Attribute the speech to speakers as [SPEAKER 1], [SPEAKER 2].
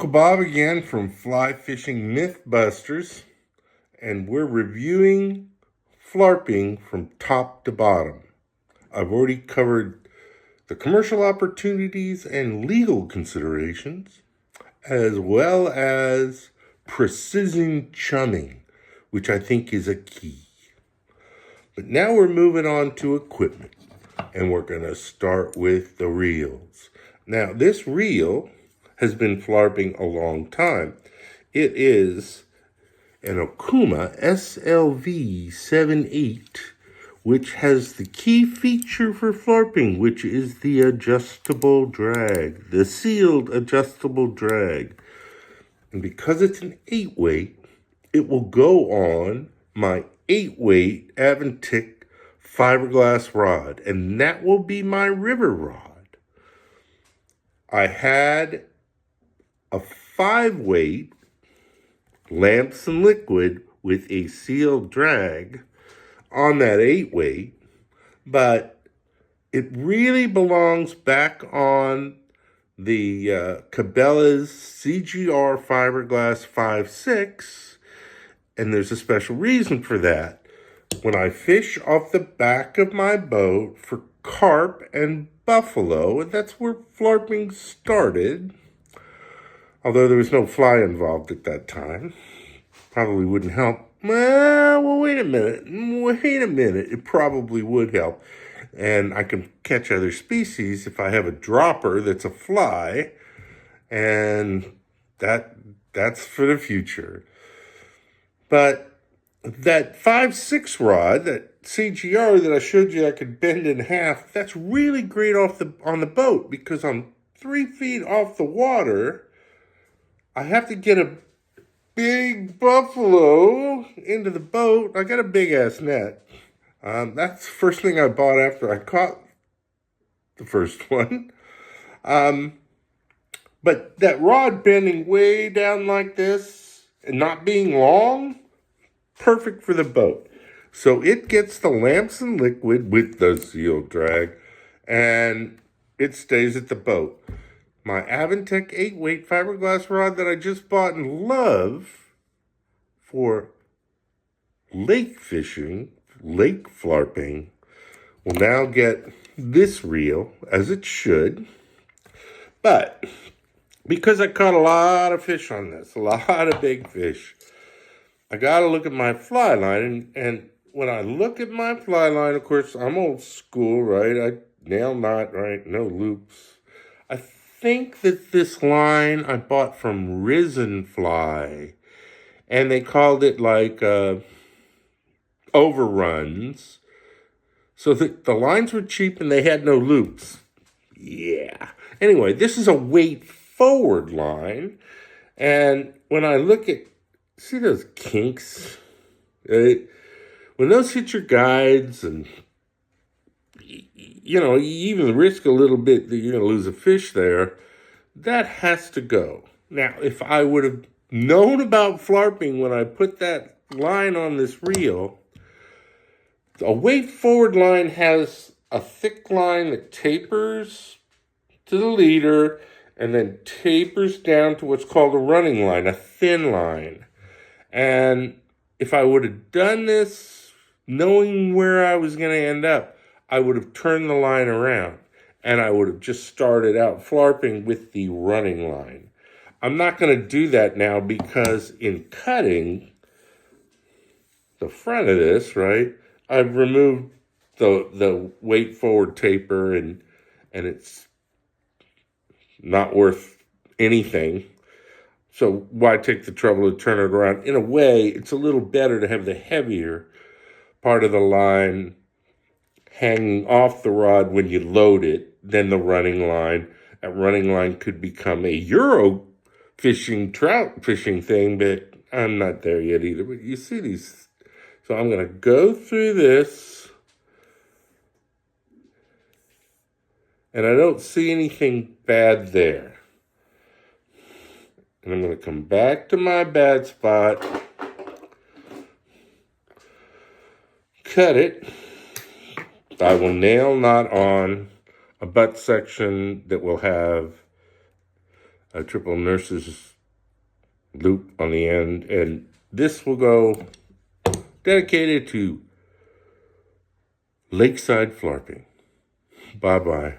[SPEAKER 1] Uncle Bob again from Fly Fishing Mythbusters, and we're reviewing Flarping from top to bottom. I've already covered the commercial opportunities and legal considerations, as well as precision chumming, which I think is a key. But now we're moving on to equipment, and we're going to start with the reels. Now, this reel has been flarping a long time. It is an Okuma SLV 78, which has the key feature for flarping, which is the adjustable drag, the sealed adjustable drag. And because it's an 8-weight, it will go on my 8-weight Aventic fiberglass rod, and that will be my river rod. I had a 5-weight lamps and liquid with a sealed drag on that 8-weight, but it really belongs back on the Cabela's CGR fiberglass 5.6, and there's a special reason for that. When I fish off the back of my boat for carp and buffalo, and that's where flarping started, although there was no fly involved at that time, probably wouldn't help. Well, wait a minute. It probably would help. And I can catch other species if I have a dropper that's a fly, and that's for the future. But that 5.6 rod, that CGR that I showed you I could bend in half, that's really great on the boat, because I'm 3 feet off the water. I have to get a big buffalo into the boat. I got a big ass net. That's the first thing I bought after I caught the first one. But that rod bending way down like this and not being long, perfect for the boat. So it gets the lamps and liquid with the sealed drag, and it stays at the boat. My Aventec 8-weight fiberglass rod that I just bought and love for lake fishing, lake flarping, will now get this reel, as it should. But because I caught a lot of fish on this, a lot of big fish, I got to look at my fly line. And when I look at my fly line, of course, I'm old school, right? I nail knot, right? No loops. I think that this line I bought from Risen Fly, and they called it like overruns, so that the lines were cheap and they had no loops. Yeah. Anyway, this is a weight forward line, and when I look at, see those kinks? When those hit your guides, and you even risk a little bit that you're going to lose a fish there, that has to go. Now, if I would have known about flarping when I put that line on this reel, a weight forward line has a thick line that tapers to the leader and then tapers down to what's called a running line, a thin line. And if I would have done this knowing where I was going to end up, I would have turned the line around, and I would have just started out flarping with the running line. I'm not going to do that now, because in cutting the front of this, right, I've removed the weight forward taper, and it's not worth anything. So why take the trouble to turn it around? In a way, it's a little better to have the heavier part of the line hanging off the rod when you load it than the running line. That running line could become a Euro fishing, trout fishing thing, but I'm not there yet either. But you see these. So I'm going to go through this, and I don't see anything bad there. And I'm going to come back to my bad spot, cut it. I will nail knot on a butt section that will have a triple nurse's loop on the end, and this will go dedicated to lakeside flarping. Bye-bye.